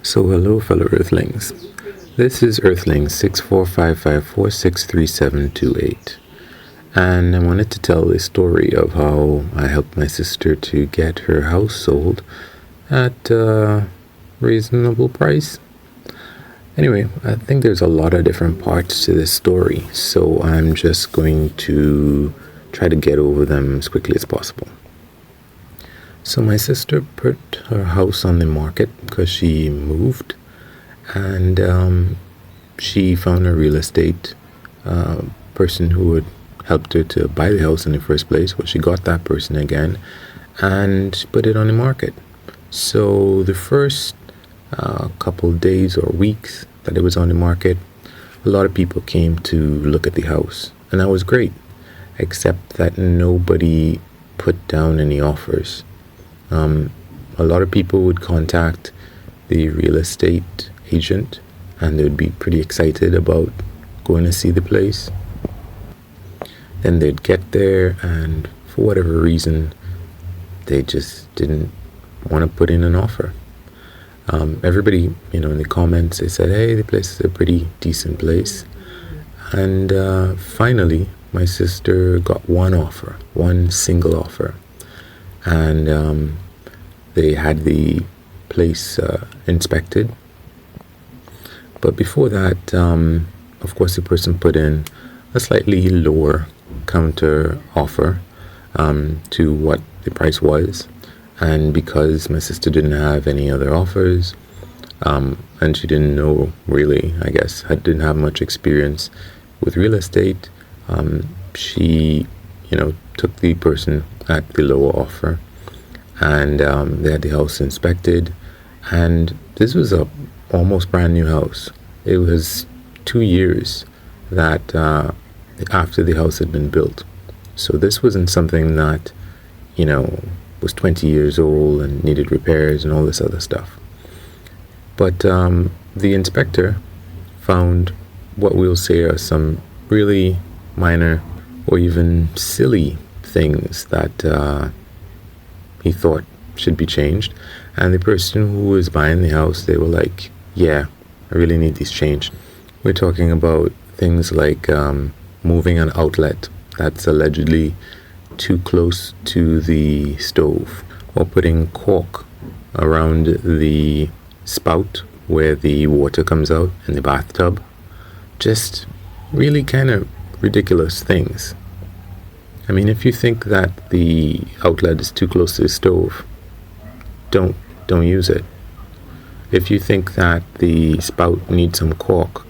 So hello fellow Earthlings. This is Earthling 6455463728. And I wanted to tell a story of how I helped my sister to get her house sold at a reasonable price. Anyway, I think there's a lot of different parts to this story, so I'm just going to try to get over them as quickly as possible. So my sister put her house on the market because she moved, and she found a real estate person who had helped her to buy the house in the first place. Well, she got that person again and put it on the market. So the first couple days or weeks that it was on the market, a lot of people came to look at the house, and that was great, except that nobody put down any offers. A lot of people would contact the real estate agent and they would be pretty excited about going to see the place. Then they'd get there and for whatever reason, they just didn't want to put in an offer. Everybody, in the comments, they said, hey, the place is a pretty decent place. And finally, my sister got one single offer. And they had the place inspected. But before that, of course, the person put in a slightly lower counter offer to what the price was. And because my sister didn't have any other offers, and she didn't know really, I guess, didn't have much experience with real estate, she, took the person at the lower offer, and they had the house inspected, and this was a almost brand new house. It was 2 years that after the house had been built. So this wasn't something that, was 20 years old and needed repairs and all this other stuff. But the inspector found what we'll say are some really minor or even silly things that he thought should be changed. And the person who was buying the house, they were like, yeah, I really need these changed. We're talking about things like moving an outlet that's allegedly too close to the stove, or putting cork around the spout where the water comes out in the bathtub. Just really kind of ridiculous things. I mean, if you think that the outlet is too close to the stove, don't use it. If you think that the spout needs some cork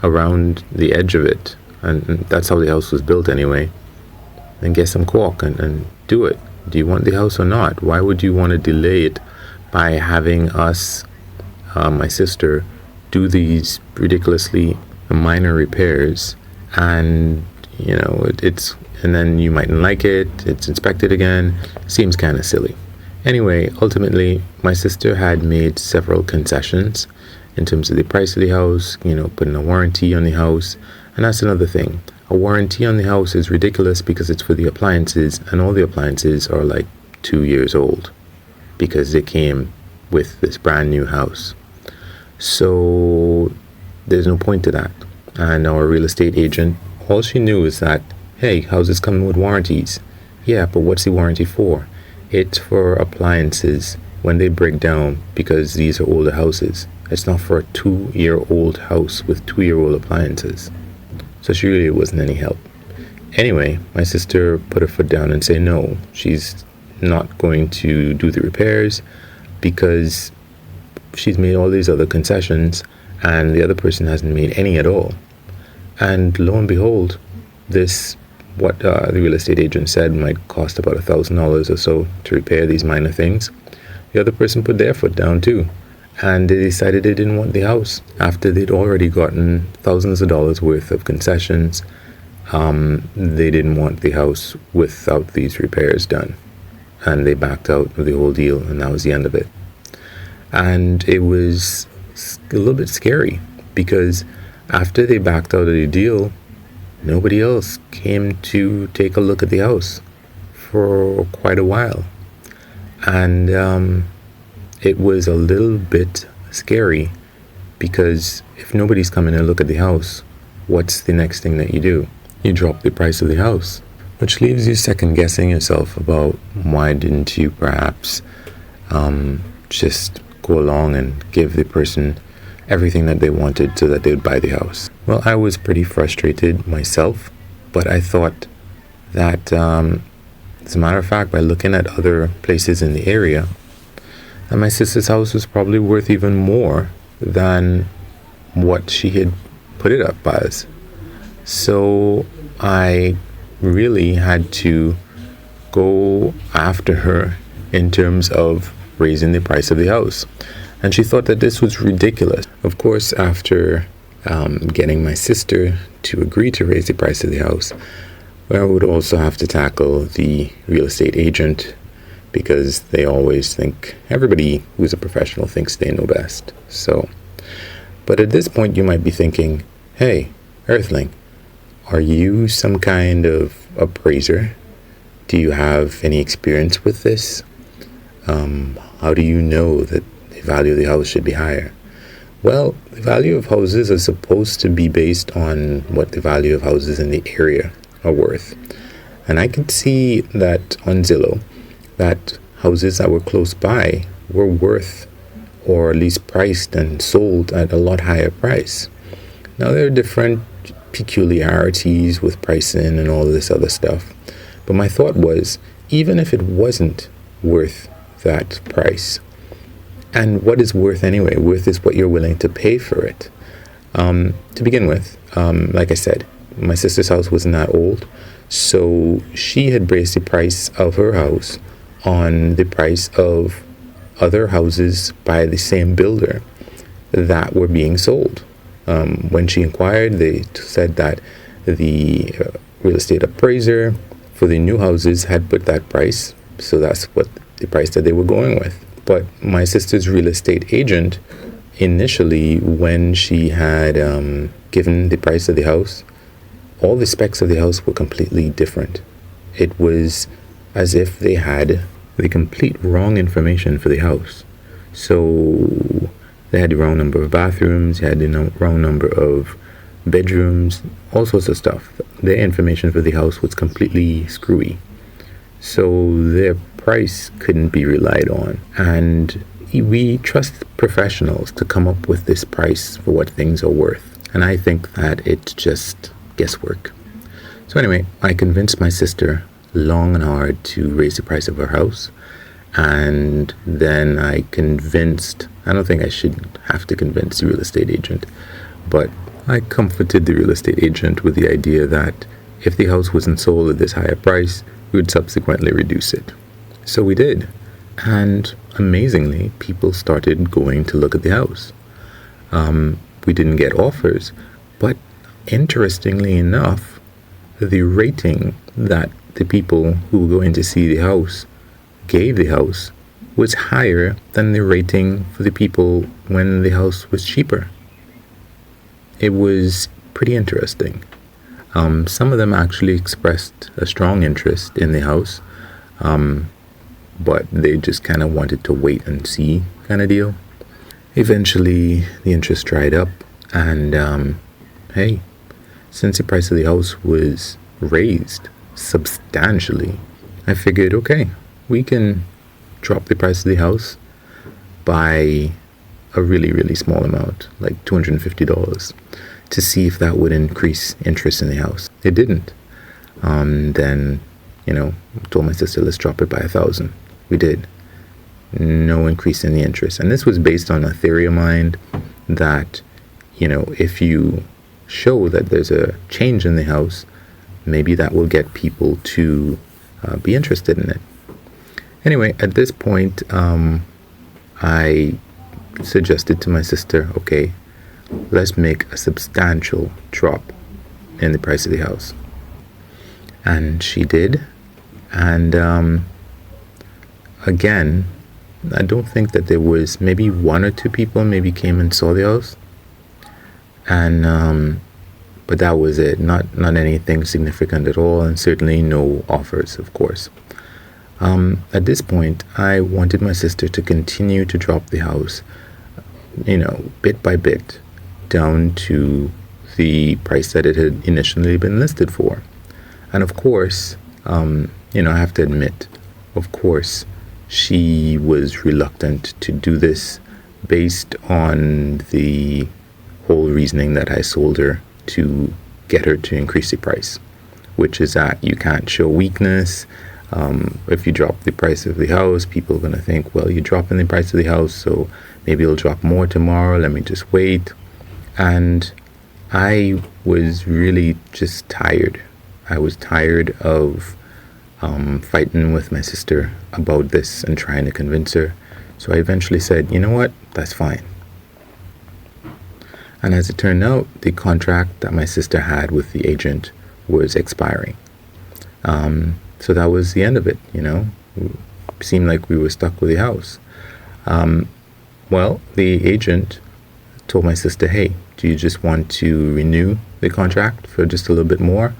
around the edge of it, and that's how the house was built anyway, then get some cork and do it. Do you want the house or not? Why would you want to delay it by having us, my sister, do these ridiculously minor repairs, and and then you mightn't like it, it's inspected again, seems kind of silly. Anyway, ultimately, my sister had made several concessions in terms of the price of the house, putting a warranty on the house. And that's another thing. A warranty on the house is ridiculous because it's for the appliances, and all the appliances are like 2 years old because they came with this brand new house. So there's no point to that. And our real estate agent, all she knew is that, hey, houses come with warranties. Yeah, but what's the warranty for? It's for appliances when they break down, because these are older houses. It's not for a 2-year-old house with 2-year-old appliances. So she really wasn't any help. Anyway, my sister put her foot down and said no, she's not going to do the repairs because she's made all these other concessions and the other person hasn't made any at all. And lo and behold, what the real estate agent said might cost about $1,000 or so to repair these minor things. The other person put their foot down too, and they decided they didn't want the house after they'd already gotten thousands of dollars worth of concessions. They didn't want the house without these repairs done, and they backed out of the whole deal, and that was the end of it. And it was a little bit scary because after they backed out of the deal, nobody else came to take a look at the house for quite a while. And it was a little bit scary because if nobody's coming to look at the house, what's the next thing that you do? You drop the price of the house, which leaves you second guessing yourself about why didn't you perhaps just go along and give the person everything that they wanted so that they would buy the house. Well, I was pretty frustrated myself, but I thought that, as a matter of fact, by looking at other places in the area, that my sister's house was probably worth even more than what she had put it up as. So I really had to go after her in terms of raising the price of the house. And she thought that this was ridiculous. Of course, after getting my sister to agree to raise the price of the house, I would also have to tackle the real estate agent, because they always think, everybody who's a professional thinks they know best. So, but at this point you might be thinking, hey, Earthling, are you some kind of appraiser? Do you have any experience with this? How do you know that the value of the house should be higher? Well, the value of houses is supposed to be based on what the value of houses in the area are worth. And I could see that on Zillow, that houses that were close by were worth, or at least priced and sold at a lot higher price. Now, there are different peculiarities with pricing and all this other stuff. But my thought was, even if it wasn't worth that price, and what is worth anyway? Worth is what you're willing to pay for it. To begin with, like I said, my sister's house wasn't that old, so she had based the price of her house on the price of other houses by the same builder that were being sold. When she inquired, they said that the real estate appraiser for the new houses had put that price, so that's what the price that they were going with. But my sister's real estate agent, initially, when she had given the price of the house, all the specs of the house were completely different. It was as if they had the complete wrong information for the house. So they had the wrong number of bathrooms, they had the wrong number of bedrooms, all sorts of stuff. Their information for the house was completely screwy. So their price couldn't be relied on. And we trust professionals to come up with this price for what things are worth. And I think that it's just guesswork. So anyway, I convinced my sister long and hard to raise the price of her house. And then I don't think I should have to convince the real estate agent, but I comforted the real estate agent with the idea that if the house wasn't sold at this higher price, we would subsequently reduce it. So we did. And amazingly, people started going to look at the house. We didn't get offers, but interestingly enough, the rating that the people who were going to see the house gave the house was higher than the rating for the people when the house was cheaper. It was pretty interesting. Some of them actually expressed a strong interest in the house, but they just kind of wanted to wait and see kind of deal. Eventually, the interest dried up, and hey, since the price of the house was raised substantially, I figured, okay, we can drop the price of the house by a really, really small amount, like $250, to see if that would increase interest in the house. It didn't. Then, told my sister, let's drop it by 1,000. We did. No increase in the interest. And this was based on a theory of mine that, if you show that there's a change in the house, maybe that will get people to be interested in it. Anyway, at this point, I suggested to my sister, okay, let's make a substantial drop in the price of the house. And she did. And again, I don't think that there was, maybe one or two people maybe came and saw the house. And but that was it. Not anything significant at all, and certainly no offers, of course. At this point, I wanted my sister to continue to drop the house bit by bit down to the price that it had initially been listed for. And of course, I have to admit, of course, she was reluctant to do this based on the whole reasoning that I sold her to get her to increase the price, which is that you can't show weakness. If you drop the price of the house, people are going to think, well, you're dropping the price of the house, so maybe it'll drop more tomorrow. Let me just wait. And I was really just tired. I was tired of fighting with my sister about this and trying to convince her. So I eventually said, you know what, that's fine. And as it turned out, the contract that my sister had with the agent was expiring. So that was the end of it, It seemed like we were stuck with the house. Well, the agent told my sister, hey, do you just want to renew the contract for just a little bit more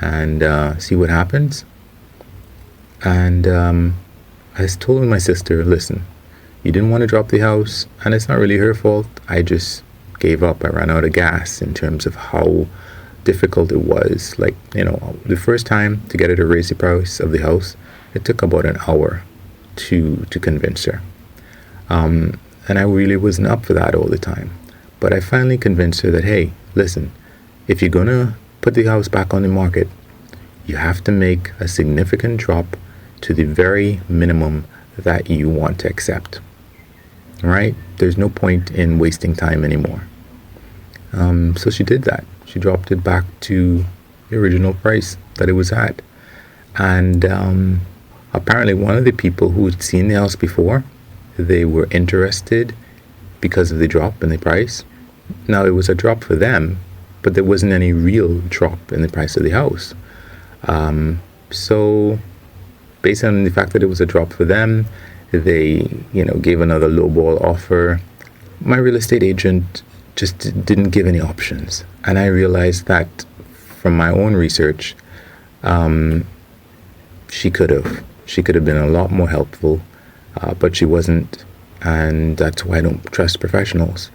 and see what happens? And I told my sister, listen, you didn't want to drop the house, and it's not really her fault. I just gave up. I ran out of gas in terms of how difficult it was. The first time to get her to raise the price of the house, it took about an hour to convince her. And I really wasn't up for that all the time. But I finally convinced her that, hey, listen, if you're going to put the house back on the market, you have to make a significant drop to the very minimum that you want to accept. All right? There's no point in wasting time anymore. So she did that. She dropped it back to the original price that it was at. And apparently one of the people who had seen the house before, they were interested because of the drop in the price. Now, it was a drop for them, but there wasn't any real drop in the price of the house. So based on the fact that it was a drop for them, they, gave another lowball offer. My real estate agent just didn't give any options. And I realized that from my own research, she could have been a lot more helpful, but she wasn't. And that's why I don't trust professionals.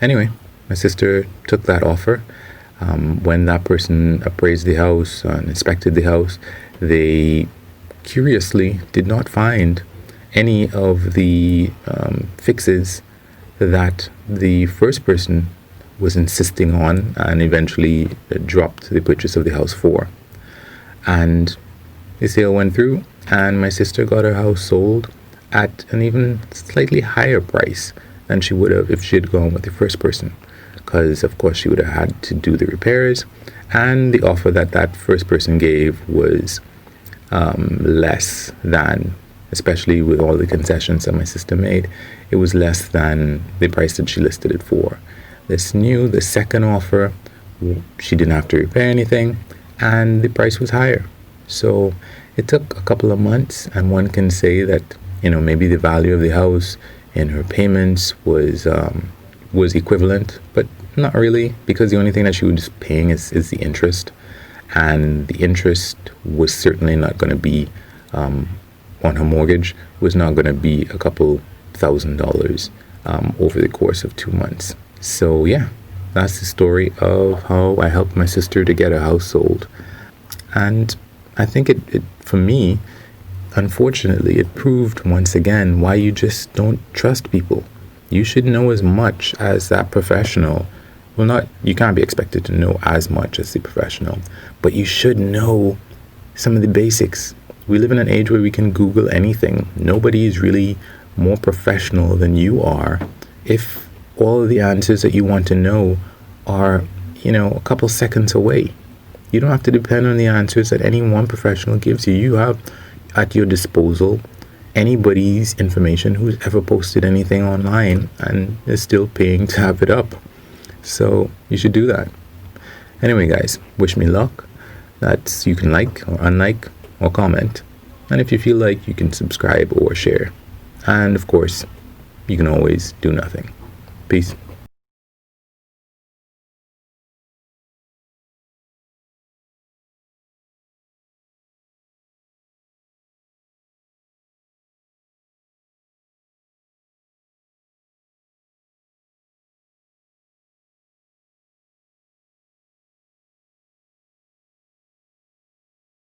Anyway, my sister took that offer. When that person appraised the house and inspected the house, they curiously did not find any of the fixes that the first person was insisting on and eventually dropped the purchase of the house for. And the sale went through, and my sister got her house sold at an even slightly higher price than she would have if she had gone with the first person, because of course she would have had to do the repairs, and the offer that first person gave was less than, especially with all the concessions that my sister made, it was less than the price that she listed it for. The second offer, she didn't have to repair anything, and the price was higher. So it took a couple of months, and one can say that maybe the value of the house and her payments was equivalent, but not really, because the only thing that she was paying is the interest, and the interest was certainly not going to be on her mortgage, was not going to be a couple $1,000 over the course of 2 months. So yeah, that's the story of how I helped my sister to get a house sold. And I think it for me, unfortunately, it proved once again why you just don't trust people. You should know as much as that professional. Well, you can't be expected to know as much as the professional, but you should know some of the basics. We live in an age where we can Google anything. Nobody is really more professional than you are if all of the answers that you want to know are, a couple seconds away. You don't have to depend on the answers that any one professional gives you. You have at your disposal anybody's information who's ever posted anything online and is still paying to have it up. So you should do that. Anyway, guys, wish me luck. You can like or unlike or comment. And if you feel like, you can subscribe or share. And of course, you can always do nothing. Peace.